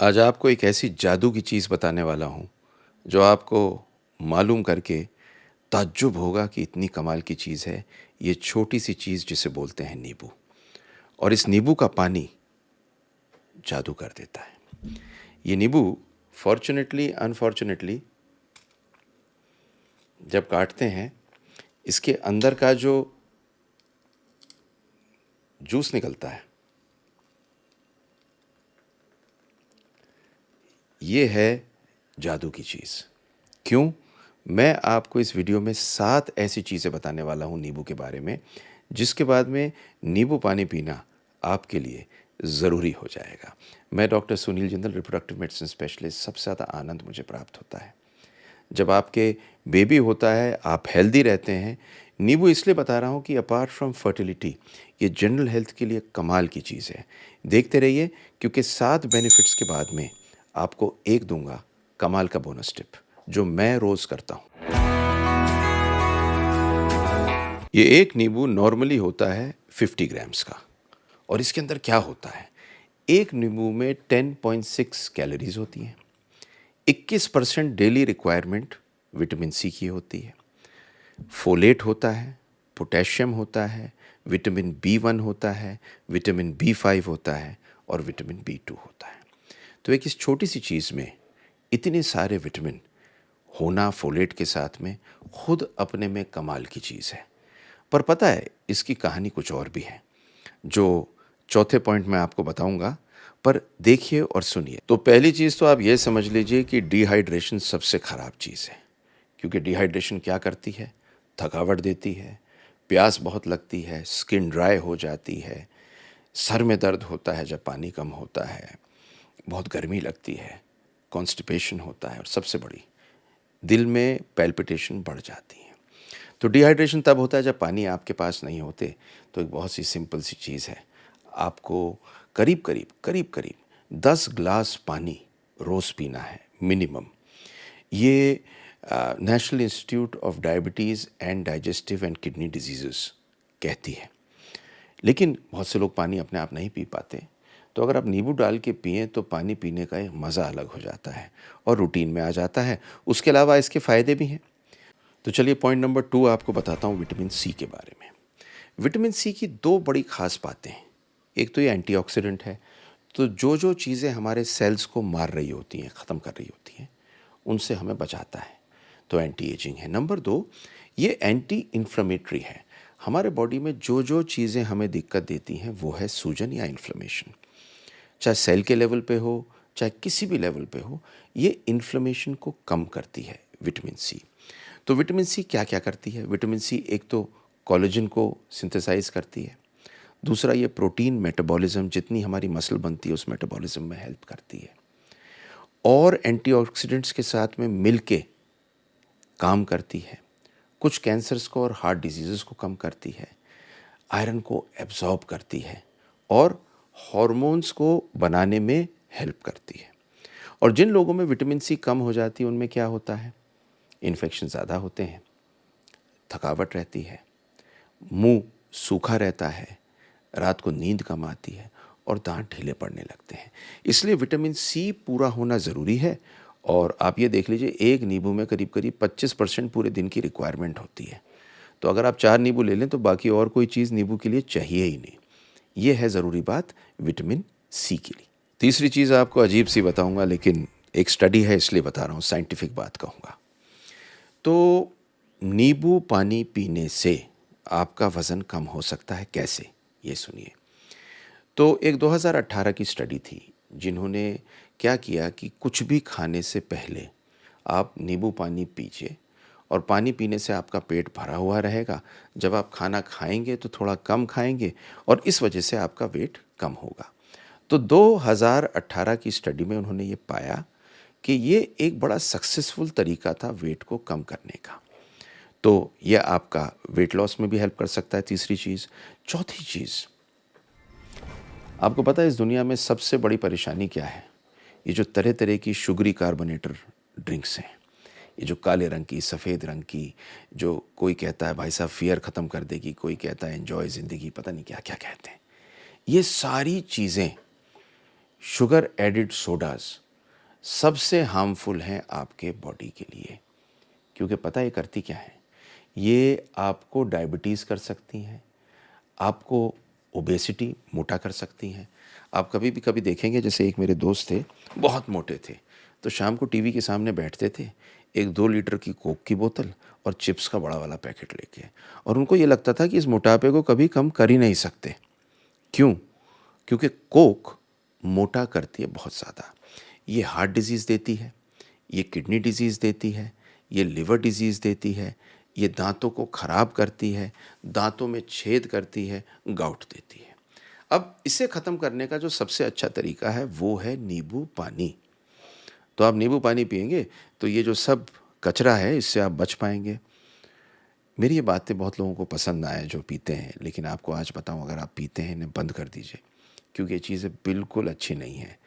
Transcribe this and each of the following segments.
आज आपको एक ऐसी जादू की चीज़ बताने वाला हूँ, जो आपको मालूम करके ताज्जुब होगा कि इतनी कमाल की चीज़ है। ये छोटी-सी चीज़ जिसे बोलते हैं नींबू, और इस नींबू का पानी जादू कर देता है। ये नींबू फ़ॉर्च्युनेटली अनफ़ॉर्च्युनेटली जब काटते हैं, इसके अंदर का जो जूस निकलता है, ये है जादू की चीज़। क्यों? मैं आपको इस वीडियो में 7 ऐसी चीज़ें बताने वाला हूँ नींबू के बारे में, जिसके बाद में नींबू पानी पीना आपके लिए ज़रूरी हो जाएगा। मैं doctor Sunil Jindal, reproductive medicine specialist. सबसे ज़्यादा आनंद मुझे प्राप्त होता है जब आपके बेबी होता है, आप हेल्दी रहते हैं। नींबू इसलिए बता रहा हूँ कि अपार्ट फ्रॉम फर्टिलिटी, ये जनरल हेल्थ के लिए कमाल की चीज़ है। देखते रहिए, क्योंकि 7 बेनिफिट्स के बाद में आपको एक दूंगा कमाल का बोनस टिप, जो मैं रोज़ करता हूँ। ये एक नींबू नॉर्मली होता है 50 ग्राम्स का, और इसके अंदर क्या होता है? एक नींबू में 10.6 कैलोरीज होती हैं। 21% डेली रिक्वायरमेंट विटामिन सी की होती है। फोलेट होता है, पोटेशियम होता है, विटामिन बी 1 होता है, विटामिन बी 5 होता है, और विटामिन बी 2 होता है। तो एक इस छोटी सी चीज़ में इतने सारे विटामिन होना, फोलेट के साथ में, खुद अपने में कमाल की चीज़ है। पर पता है, इसकी कहानी कुछ और भी है, जो चौथे पॉइंट में आपको बताऊंगा। पर देखिए और सुनिए। तो पहली चीज़ तो आप ये समझ लीजिए कि डिहाइड्रेशन सबसे ख़राब चीज़ है। क्योंकि डिहाइड्रेशन क्या करती है? थकावट देती है, प्यास बहुत लगती है, स्किन ड्राई हो जाती है, सर में दर्द होता है जब पानी कम होता है, बहुत गर्मी लगती है, कॉन्स्टिपेशन होता है, और सबसे बड़ी, दिल में पैल्पिटेशन बढ़ जाती है। तो डिहाइड्रेशन तब होता है जब पानी आपके पास नहीं होते। तो एक बहुत सी सिंपल सी चीज़ है, आपको करीब करीब 10 ग्लास पानी रोज़ पीना है मिनिमम। ये national institute of diabetes and digestive and kidney diseases कहती है। लेकिन बहुत से लोग पानी अपने आप नहीं पी पाते। तो अगर आप नींबू डाल के पिएं तो पानी पीने का एक मज़ा अलग हो जाता है और रूटीन में आ जाता है। उसके अलावा इसके फ़ायदे भी हैं। तो चलिए पॉइंट नंबर 2 आपको बताता हूँ विटामिन सी के बारे में। विटामिन सी की 2 बड़ी ख़ास बातें हैं। एक तो ये एंटीऑक्सीडेंट है, तो जो चीज़ें हमारे सेल्स को मार रही होती हैं, ख़त्म कर रही होती हैं, उनसे हमें बचाता है। तो एंटी एजिंग है। नंबर 2, ये एंटी इन्फ्लेमेटरी है। हमारे बॉडी में जो चीज़ें हमें दिक्कत देती हैं वो है सूजन या इन्फ्लेमेशन। चाहे सेल के लेवल पे हो, चाहे किसी भी लेवल पे हो, ये इन्फ्लेमेशन को कम करती है विटामिन सी। तो विटामिन सी क्या क्या करती है? विटामिन सी एक तो कोलेजन को सिंथेसाइज करती है। दूसरा, ये प्रोटीन मेटाबॉलिज्म, जितनी हमारी मसल बनती है उस मेटाबॉलिज्म में हेल्प करती है। और एंटीऑक्सीडेंट्स के साथ में मिलके काम करती है। कुछ कैंसर्स को और हार्ट डिजीज़ को कम करती है, आयरन को एब्जॉर्ब करती है, और हॉर्मोन्स को बनाने में हेल्प करती है। और जिन लोगों में विटामिन सी कम हो जाती है उनमें क्या होता है? इन्फेक्शन ज़्यादा होते हैं, थकावट रहती है, मुंह सूखा रहता है, रात को नींद कम आती है, और दांत ढीले पड़ने लगते हैं। इसलिए विटामिन सी पूरा होना ज़रूरी है। और आप ये देख लीजिए, एक नींबू में करीब करीब 25% पूरे दिन की रिक्वायरमेंट होती है। तो अगर आप 4 नींबू ले लें तो बाकी और कोई चीज़ नींबू के लिए चाहिए ही नहीं। ये है ज़रूरी बात विटामिन सी के लिए। तीसरी चीज़ आपको अजीब सी बताऊंगा, लेकिन एक स्टडी है इसलिए बता रहा हूँ, साइंटिफिक बात कहूँगा। तो नींबू पानी पीने से आपका वज़न कम हो सकता है। कैसे? ये सुनिए। तो एक 2018 की स्टडी थी, जिन्होंने क्या किया कि कुछ भी खाने से पहले आप नींबू पानी पीजिए, और पानी पीने से आपका पेट भरा हुआ रहेगा। जब आप खाना खाएंगे तो थोड़ा कम खाएंगे, और इस वजह से आपका वेट कम होगा। तो 2018 की स्टडी में उन्होंने ये पाया कि ये एक बड़ा सक्सेसफुल तरीका था वेट को कम करने का। तो यह आपका वेट लॉस में भी हेल्प कर सकता है। तीसरी चीज़। चौथी चीज़, आपको पता है इस दुनिया में सबसे बड़ी परेशानी क्या है? ये जो तरह तरह की शुगरी कार्बोनेटर ड्रिंक्स हैं, ये जो काले रंग की, सफ़ेद रंग की, जो कोई कहता है भाई साहब फियर ख़त्म कर देगी, कोई कहता है एन्जॉय ज़िंदगी, पता नहीं क्या क्या कहते हैं। ये सारी चीज़ें शुगर एडिड सोडास सबसे हार्मफुल हैं आपके बॉडी के लिए, क्योंकि पता है ये करती क्या है, ये आपको डायबिटीज़ कर सकती हैं, आपको ओबेसिटी मोटा कर सकती हैं। आप कभी देखेंगे, जैसे एक मेरे दोस्त थे, बहुत मोटे थे, तो शाम को टीवी के सामने बैठते थे, एक 2 लीटर की कोक की बोतल और चिप्स का बड़ा वाला पैकेट लेके, और उनको ये लगता था कि इस मोटापे को कभी कम कर ही नहीं सकते। क्यों? क्योंकि कोक मोटा करती है बहुत ज़्यादा। ये हार्ट डिजीज़ देती है, ये किडनी डिजीज़ देती है, ये लिवर डिजीज़ देती है, ये दांतों को ख़राब करती है, दांतों में छेद करती है, गाउट देती है। अब इसे ख़त्म करने का जो सबसे अच्छा तरीका है वो है नींबू पानी। तो आप नींबू पानी पिएंगे तो ये जो सब कचरा है इससे आप बच पाएंगे। मेरी ये बातें बहुत लोगों को पसंद ना आए जो पीते हैं, लेकिन आपको आज बताऊं, अगर आप पीते हैं इन्हें बंद कर दीजिए, क्योंकि ये चीज़ें बिल्कुल अच्छी नहीं हैं।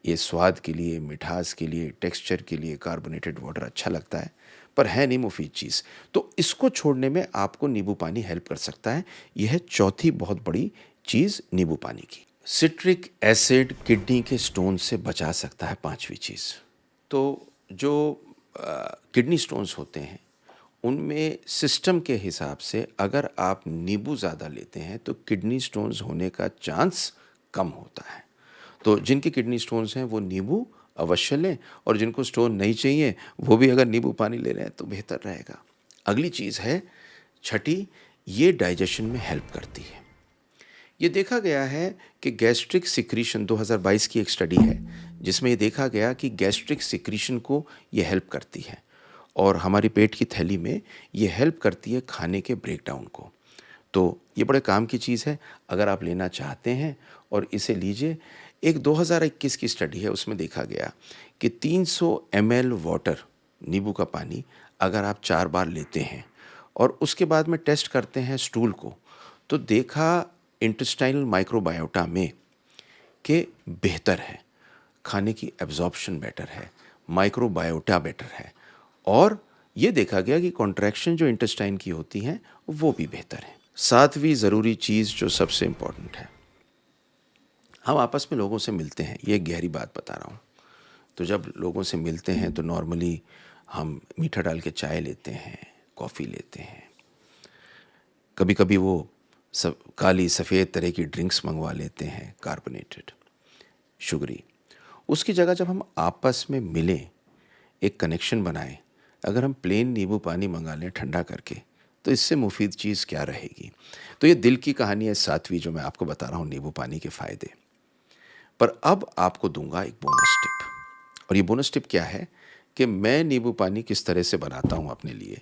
ये स्वाद के लिए, मिठास के लिए, टेक्सचर के लिए कार्बोनेटेड वाटर अच्छा लगता है, पर है नहीं मुफीद चीज़। तो इसको छोड़ने में आपको नींबू पानी हेल्प कर सकता है। यह है चौथी बहुत बड़ी चीज़ नींबू पानी की। सिट्रिक एसिड किडनी के स्टोन से बचा सकता है, पांचवी चीज़। तो जो किडनी स्टोन्स होते हैं उनमें सिस्टम के हिसाब से अगर आप नींबू ज़्यादा लेते हैं तो किडनी स्टोन्स होने का चांस कम होता है। तो जिनकी किडनी स्टोन्स हैं वो नींबू अवश्य लें, और जिनको स्टोन नहीं चाहिए वो भी अगर नींबू पानी ले रहे हैं तो बेहतर रहेगा। अगली चीज़ है छठी, ये डाइजेशन में हेल्प करती है। ये देखा गया है कि गैस्ट्रिक सिक्रीशन, 2022 की एक स्टडी है जिसमें ये देखा गया कि गैस्ट्रिक सिक्रीशन को ये हेल्प करती है, और हमारी पेट की थैली में ये हेल्प करती है खाने के ब्रेकडाउन को। तो ये बड़े काम की चीज़ है, अगर आप लेना चाहते हैं और इसे लीजिए। एक 2021 की स्टडी है, उसमें देखा गया कि 300 ml वाटर, नींबू का पानी, अगर आप 4 बार लेते हैं और उसके बाद में टेस्ट करते हैं स्टूल को, तो देखा इंटेस्टाइनल माइक्रोबायोटा में कि बेहतर है, खाने की एब्जॉर्प्शन बेटर है, माइक्रोबायोटा बेटर है, और ये देखा गया कि कॉन्ट्रैक्शन जो इंटेस्टाइन की होती हैं वो भी बेहतर है। सातवीं ज़रूरी चीज़ जो सबसे इम्पॉर्टेंट है, हम आपस में लोगों से मिलते हैं, ये गहरी बात बता रहा हूँ। तो जब लोगों से मिलते हैं तो नॉर्मली हम मीठा डाल के चाय लेते हैं, कॉफ़ी लेते हैं, कभी कभी वो सब काली सफ़ेद तरह की ड्रिंक्स मंगवा लेते हैं, कार्बोनेटेड, शुगरी। उसकी जगह जब हम आपस में मिलें, एक कनेक्शन बनाएं, अगर हम प्लेन नींबू पानी मंगा लें ठंडा करके, तो इससे मुफीद चीज़ क्या रहेगी। तो ये दिल की कहानी है सातवीं, जो मैं आपको बता रहा हूँ नींबू पानी के फ़ायदे। पर अब आपको दूंगा एक बोनस टिप, और ये बोनस टिप क्या है कि मैं नींबू पानी किस तरह से बनाता हूँ अपने लिए।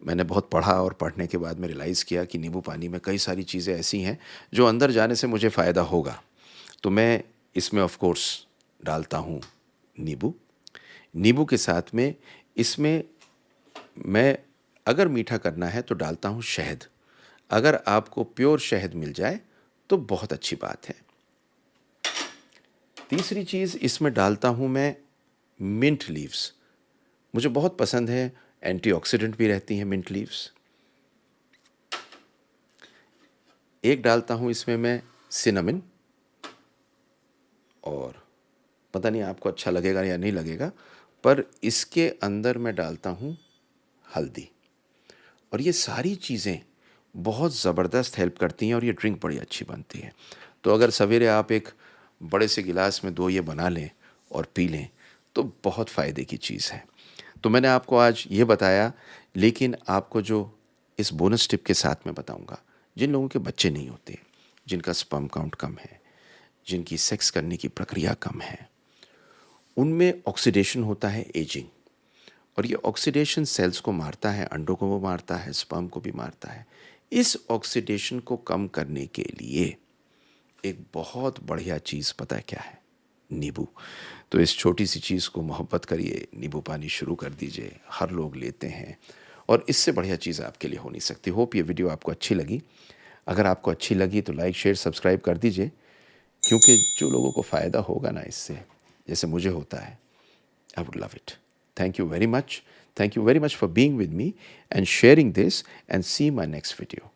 मैंने बहुत पढ़ा, और पढ़ने के बाद मैं रियलाइज़ किया कि नींबू पानी में कई सारी चीज़ें ऐसी हैं जो अंदर जाने से मुझे फ़ायदा होगा। तो मैं इसमें ऑफ कोर्स डालता हूँ नींबू। नींबू के साथ में इसमें मैं, अगर मीठा करना है तो डालता हूँ शहद। अगर आपको प्योर शहद मिल जाए तो बहुत अच्छी बात है। तीसरी चीज़ इसमें डालता हूँ मैं मिंट लीव्स, मुझे बहुत पसंद है, एंटीऑक्सीडेंट भी रहती हैं मिंट लीव्स। एक डालता हूँ इसमें मैं सिनेमन, और पता नहीं आपको अच्छा लगेगा या नहीं लगेगा, पर इसके अंदर मैं डालता हूँ हल्दी। और ये सारी चीज़ें बहुत ज़बरदस्त हेल्प करती हैं और ये ड्रिंक बड़ी अच्छी बनती है। तो अगर सवेरे आप एक बड़े से गिलास में 2 ये बना लें और पी लें तो बहुत फ़ायदे की चीज़ है। तो मैंने आपको आज ये बताया, लेकिन आपको जो इस बोनस टिप के साथ मैं बताऊंगा, जिन लोगों के बच्चे नहीं होते, जिनका स्पर्म काउंट कम है, जिनकी सेक्स करने की प्रक्रिया कम है, उनमें ऑक्सीडेशन होता है, एजिंग, और ये ऑक्सीडेशन सेल्स को मारता है, अंडों को वो मारता है, स्पर्म को भी मारता है। इस ऑक्सीडेशन को कम करने के लिए एक बहुत बढ़िया चीज़ पता है क्या है? नींबू। तो इस छोटी सी चीज़ को मोहब्बत करिए, नींबू पानी शुरू कर दीजिए, हर लोग लेते हैं, और इससे बढ़िया चीज़ आपके लिए हो नहीं सकती। होप ये वीडियो आपको अच्छी लगी। अगर आपको अच्छी लगी तो लाइक शेयर सब्सक्राइब कर दीजिए, क्योंकि जो लोगों को फ़ायदा होगा ना इससे, जैसे मुझे होता है, I would love it. Thank you very much. Thank you very much for being with me and sharing this, and see my next video.